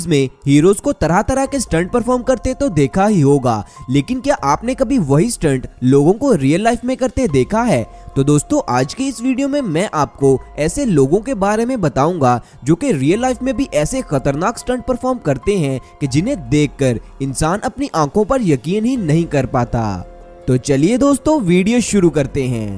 में हीरोज को तरह तरह के स्टंट परफॉर्म करते तो देखा ही होगा, लेकिन क्या आपने कभी वही स्टंट लोगों को रियल लाइफ में करते देखा है? तो दोस्तों आज के इस वीडियो में मैं आपको ऐसे लोगों के बारे में बताऊंगा जो कि रियल लाइफ में भी ऐसे खतरनाक स्टंट परफॉर्म करते हैं कि जिन्हें देखकर इंसान अपनी आंखों पर यकीन ही नहीं कर पाता। तो चलिए दोस्तों वीडियो शुरू करते हैं।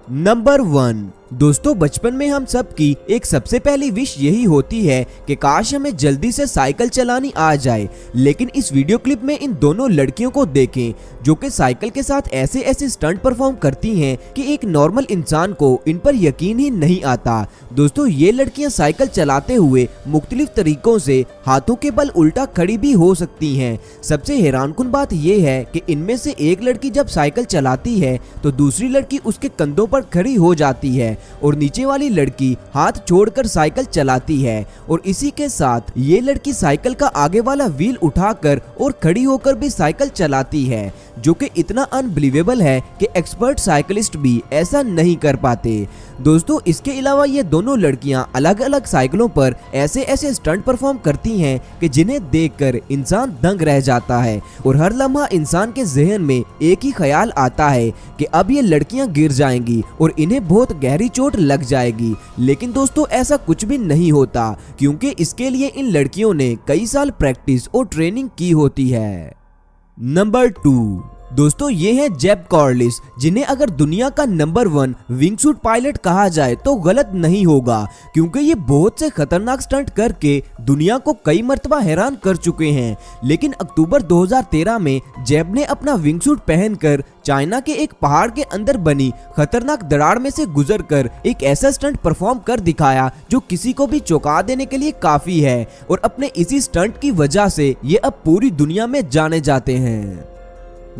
नंबर 1। दोस्तों बचपन में हम सब की एक सबसे पहली विश यही होती है कि काश हमें जल्दी से साइकिल चलानी आ जाए, लेकिन इस वीडियो क्लिप में इन दोनों लड़कियों को देखें जो कि साइकिल के साथ ऐसे ऐसे स्टंट परफॉर्म करती हैं कि एक नॉर्मल इंसान को इन पर यकीन ही नहीं आता। दोस्तों ये लड़कियां साइकिल चलाते हुए मुख्तलिफ तरीकों से हाथों के बल उल्टा खड़ी भी हो सकती हैं। सबसे हैरानकुन बात यह है कि इनमें से एक लड़की जब साइकिल चलाती है तो दूसरी लड़की उसके कंधों पर खड़ी हो जाती है और नीचे वाली लड़की हाथ छोड़कर साइकिल चलाती है, और इसी के साथ ये लड़की साइकिल का आगे वाला व्हील उठाकर और खड़ी होकर भी साइकिल चलाती है, जो कि इतना अनबिलीवेबल है कि एक्सपर्ट साइकिलिस्ट भी ऐसा नहीं कर पाते। दोस्तों इसके अलावा ये दोनों लड़कियां अलग अलग साइकिलों पर ऐसे ऐसे स्टंट परफॉर्म करती हैं कि जिन्हें देखकर इंसान दंग रह जाता है, और हर लम्हा इंसान के जहन में एक ही ख्याल आता है कि अब ये लड़कियां गिर जाएंगी और इन्हें बहुत गहरी चोट लग जाएगी। लेकिन दोस्तों ऐसा कुछ भी नहीं होता, क्योंकि इसके लिए इन लड़कियों ने कई साल प्रैक्टिस और ट्रेनिंग की होती है। नंबर 2। दोस्तों ये है जेब कॉर्लिस, जिन्हें अगर दुनिया का नंबर 1 विंगसूट पायलट कहा जाए तो गलत नहीं होगा, क्योंकि ये बहुत से खतरनाक स्टंट करके दुनिया को कई मर्तबा हैरान कर चुके हैं। लेकिन अक्टूबर 2013 में जेब ने अपना विंगसूट पहनकर चाइना के एक पहाड़ के अंदर बनी खतरनाक दरार में से गुजरकर एक ऐसा स्टंट परफॉर्म कर दिखाया जो किसी को भी चौंका देने के लिए काफी है, और अपने इसी स्टंट की वजह से ये अब पूरी दुनिया में जाने जाते हैं।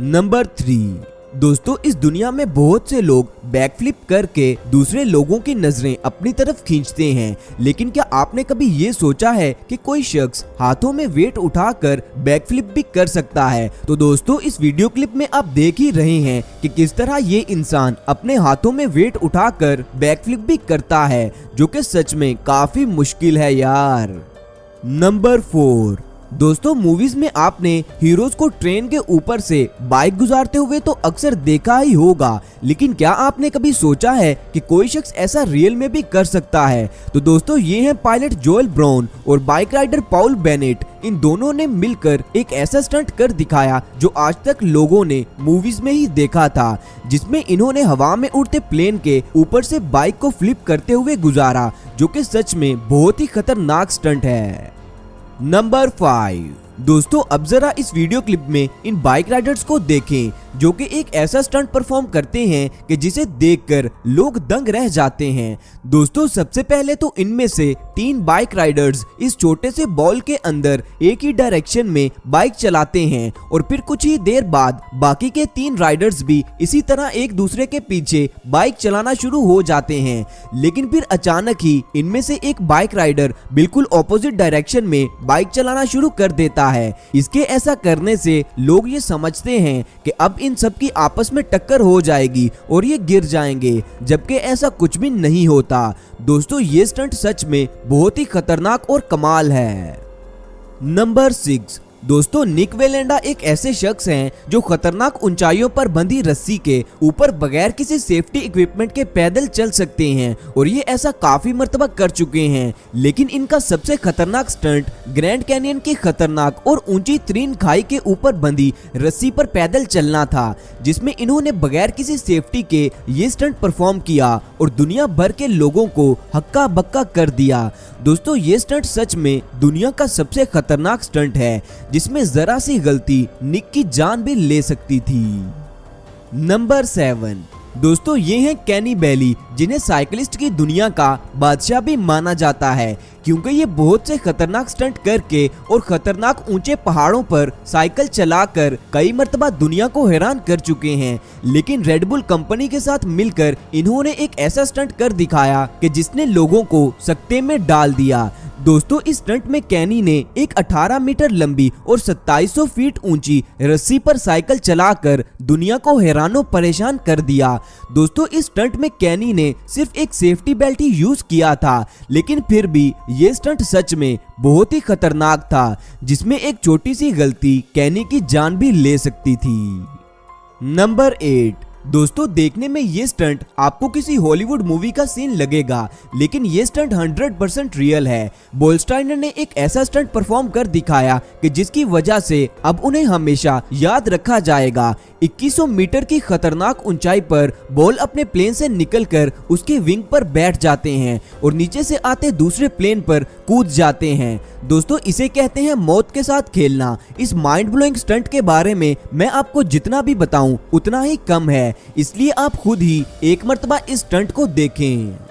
नंबर 3। दोस्तों इस दुनिया में बहुत से लोग बैकफ्लिप करके दूसरे लोगों की नजरें अपनी तरफ खींचते हैं, लेकिन क्या आपने कभी ये सोचा है कि कोई शख्स हाथों में वेट उठाकर बैकफ्लिप भी कर सकता है? तो दोस्तों इस वीडियो क्लिप में आप देख ही रहे हैं कि किस तरह ये इंसान अपने हाथों में वेट उठाकर बैकफ्लिप भी करता है, जो कि सच में काफी मुश्किल है यार। नंबर 4। दोस्तों मूवीज में आपने हीरोज को ट्रेन के ऊपर से बाइक गुजारते हुए तो अक्सर देखा ही होगा, लेकिन क्या आपने कभी सोचा है कि कोई शख्स ऐसा रियल में भी कर सकता है? तो दोस्तों ये हैं पायलट जोएल ब्राउन और बाइक राइडर पॉल बेनेट। इन दोनों ने मिलकर एक ऐसा स्टंट कर दिखाया जो आज तक लोगों ने मूवीज में ही देखा था, जिसमें इन्होंने हवा में उड़ते प्लेन के ऊपर से बाइक को फ्लिप करते हुए गुजारा, जो कि सच में बहुत ही खतरनाक स्टंट है। नंबर 5। दोस्तों अब जरा इस वीडियो क्लिप में इन बाइक राइडर्स को देखें जो कि एक ऐसा स्टंट परफॉर्म करते हैं कि जिसे देखकर लोग दंग रह जाते हैं। दोस्तों सबसे पहले तो इनमें से 3 बाइक राइडर्स इस छोटे से बॉल के अंदर एक ही डायरेक्शन में बाइक चलाते हैं, और फिर कुछ ही देर बाद बाकी के 3 राइडर्स भी इसी तरह एक दूसरे के पीछे बाइक चलाना शुरू हो जाते हैं। लेकिन फिर अचानक ही इनमें से एक बाइक राइडर बिल्कुल ऑपोजिट डायरेक्शन में बाइक चलाना शुरू कर देता है। इसके ऐसा करने से लोग ये समझते हैं कि अब इन सब की आपस में टक्कर हो जाएगी और ये गिर जाएंगे, जबकि ऐसा कुछ भी नहीं होता। दोस्तों ये स्टंट सच में बहुत ही खतरनाक और कमाल है। नंबर 6। दोस्तों निक वेलेंडा एक ऐसे शख्स हैं जो खतरनाक ऊंचाइयों पर बंधी रस्सी के ऊपर बगैर किसी सेफ्टी इक्विपमेंट के पैदल चल सकते हैं, और ये ऐसा काफी मर्तबा कर चुके हैं। लेकिन इनका सबसे खतरनाक स्टंट ग्रैंड कैनियन की खतरनाक और ऊंची तरीन खाई के ऊपर बंधी रस्सी पर पैदल चलना था, जिसमें इन्होंने बगैर किसी सेफ्टी के ये स्टंट परफॉर्म किया और दुनिया भर के लोगों को हक्का बक्का कर दिया। दोस्तों ये स्टंट सच में दुनिया का सबसे खतरनाक स्टंट है, जिसमें जरा सी गलती निक की जान भी ले सकती थी। नंबर 7। दोस्तों ये हैं कैनी बैली, जिन्हें साइकिलिस्ट की दुनिया का बादशाह भी माना जाता है, क्योंकि ये बहुत से खतरनाक स्टंट करके और खतरनाक ऊंचे पहाड़ों पर साइकिल चलाकर कई मर्तबा दुनिया को हैरान कर चुके हैं। लेकिन रेड बुल कंपनी के साथ मिलकर इन्होंने एक ऐसा स्टंट कर दिखाया कि जिसने लोगों को सकते में डाल दिया। दोस्तों इस स्टंट में कैनी ने एक 18 मीटर लंबी और 2700 फीट ऊंची रस्सी पर साइकिल चलाकर दुनिया को हैरानो परेशान कर दिया। दोस्तों इस स्टंट में कैनी ने सिर्फ एक सेफ्टी बेल्ट ही यूज किया था, लेकिन फिर भी ये स्टंट सच में बहुत ही खतरनाक था, जिसमें एक छोटी सी गलती कैनी की जान भी ले सकती थी। नंबर 8। दोस्तों, देखने में ये स्टंट आपको किसी हॉलीवुड मूवी का सीन लगेगा, लेकिन ये स्टंट 100% रियल है। बोल्स्टाइनर ने एक ऐसा स्टंट परफॉर्म कर दिखाया कि जिसकी वजह से अब उन्हें हमेशा याद रखा जाएगा। 2100 मीटर की खतरनाक ऊंचाई पर बॉल अपने प्लेन से निकलकर उसके विंग पर बैठ जाते हैं और नीचे से आते दूसरे प्लेन पर कूद जाते हैं। दोस्तों, इसे कहते हैं मौत के साथ खेलना। इस माइंड ब्लोइंग स्टंट के बारे में मैं आपको जितना भी बताऊं उतना ही कम है, इसलिए आप खुद ही एक मर्तबा इस स्टंट को देखें।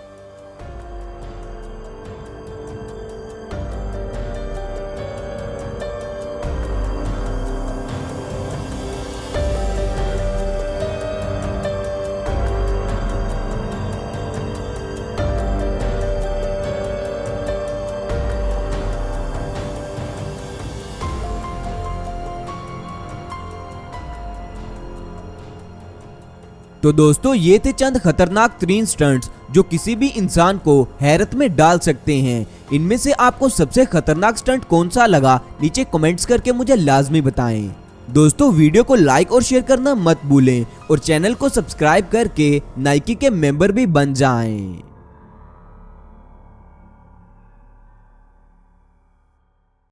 तो दोस्तों, ये थे चंद खतरनाक तरीन स्टंट्स जो किसी भी इंसान को हैरत में डाल सकते हैं। इनमें से आपको सबसे खतरनाक स्टंट कौन सा लगा, नीचे कमेंट्स करके मुझे लाजमी बताएं। दोस्तों, वीडियो को लाइक और शेयर करना मत भूलें और चैनल को सब्सक्राइब करके नाइकी के मेंबर भी बन जाएं।